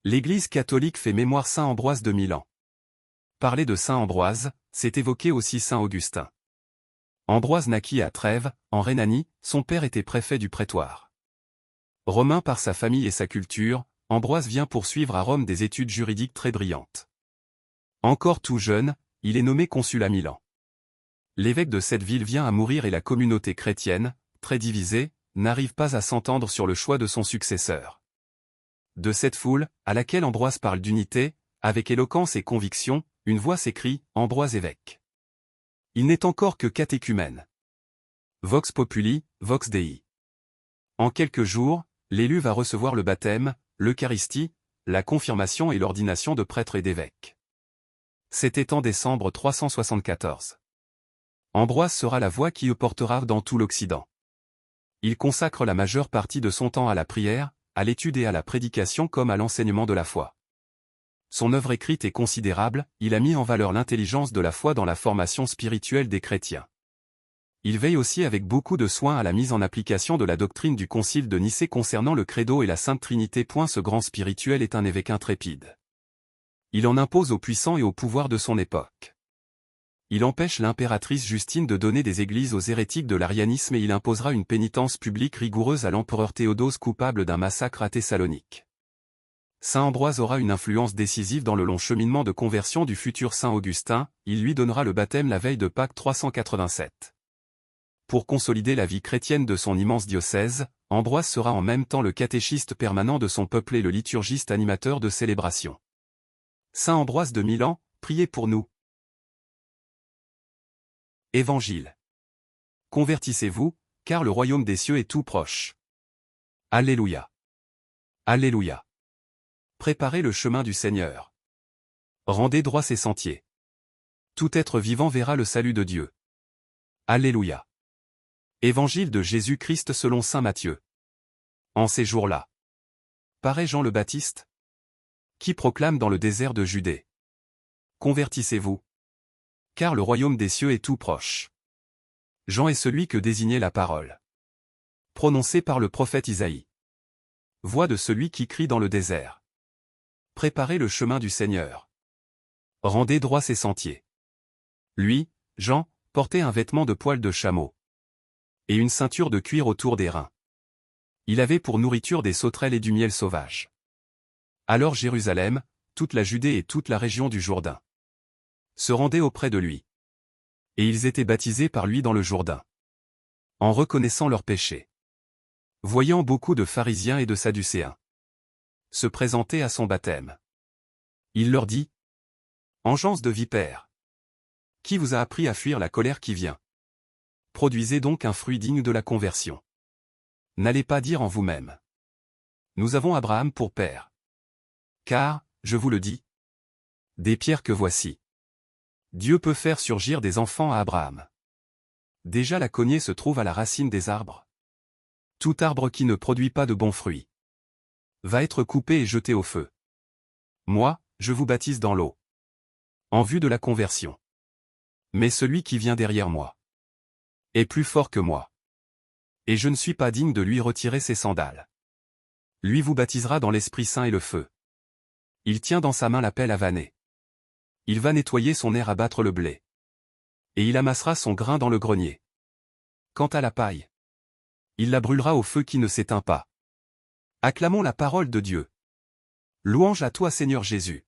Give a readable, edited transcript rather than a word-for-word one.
L'Église catholique fait mémoire Saint Ambroise de Milan. Parler de Saint Ambroise, c'est évoquer aussi Saint Augustin. Ambroise naquit à Trèves, en Rhénanie, son père était préfet du prétoire. Romain par sa famille et sa culture, Ambroise vient poursuivre à Rome des études juridiques très brillantes. Encore tout jeune, il est nommé consul à Milan. L'évêque de cette ville vient à mourir et la communauté chrétienne, très divisée, n'arrive pas à s'entendre sur le choix de son successeur. De cette foule, à laquelle Ambroise parle d'unité, avec éloquence et conviction, une voix s'écrie « Ambroise évêque ». Il n'est encore que catéchumène. Vox populi, vox Dei. En quelques jours, l'élu va recevoir le baptême, l'Eucharistie, la confirmation et l'ordination de prêtre et d'évêque. C'était en décembre 374. Ambroise sera la voix qui le portera dans tout l'Occident. Il consacre la majeure partie de son temps à la prière, à l'étude et à la prédication comme à l'enseignement de la foi. Son œuvre écrite est considérable, il a mis en valeur l'intelligence de la foi dans la formation spirituelle des chrétiens. Il veille aussi avec beaucoup de soin à la mise en application de la doctrine du Concile de Nicée concernant le Credo et la Sainte Trinité. Ce grand spirituel est un évêque intrépide. Il en impose aux puissants et au pouvoir de son époque. Il empêche l'impératrice Justine de donner des églises aux hérétiques de l'arianisme et il imposera une pénitence publique rigoureuse à l'empereur Théodose coupable d'un massacre à Thessalonique. Saint Ambroise aura une influence décisive dans le long cheminement de conversion du futur Saint Augustin, il lui donnera le baptême la veille de Pâques 387. Pour consolider la vie chrétienne de son immense diocèse, Ambroise sera en même temps le catéchiste permanent de son peuple et le liturgiste animateur de célébration. Saint Ambroise de Milan, priez pour nous. Évangile. Convertissez-vous, car le royaume des cieux est tout proche. Alléluia. Alléluia. Préparez le chemin du Seigneur. Rendez droit ses sentiers. Tout être vivant verra le salut de Dieu. Alléluia. Évangile de Jésus-Christ selon saint Matthieu. En ces jours-là, paraît Jean le Baptiste, qui proclame dans le désert de Judée. Convertissez-vous, car le royaume des cieux est tout proche. Jean est celui que désignait la parole, prononcée par le prophète Isaïe. Voix de celui qui crie dans le désert. Préparez le chemin du Seigneur. Rendez droit ses sentiers. Lui, Jean, portait un vêtement de poil de chameau et une ceinture de cuir autour des reins. Il avait pour nourriture des sauterelles et du miel sauvage. Alors Jérusalem, toute la Judée et toute la région du Jourdain se rendaient auprès de lui. Et ils étaient baptisés par lui dans le Jourdain, en reconnaissant leurs péchés. Voyant beaucoup de pharisiens et de sadducéens se présenter à son baptême, il leur dit : Engeance de vipères, qui vous a appris à fuir la colère qui vient? Produisez donc un fruit digne de la conversion. N'allez pas dire en vous-même : Nous avons Abraham pour père. Car, je vous le dis, des pierres que voici, Dieu peut faire surgir des enfants à Abraham. Déjà la cognée se trouve à la racine des arbres. Tout arbre qui ne produit pas de bons fruits va être coupé et jeté au feu. Moi, je vous baptise dans l'eau, en vue de la conversion. Mais celui qui vient derrière moi est plus fort que moi. Et je ne suis pas digne de lui retirer ses sandales. Lui vous baptisera dans l'Esprit Saint et le feu. Il tient dans sa main la pelle à vanner. Il va nettoyer son aire à battre le blé. Et il amassera son grain dans le grenier. Quant à la paille, il la brûlera au feu qui ne s'éteint pas. Acclamons la parole de Dieu. Louange à toi Seigneur Jésus.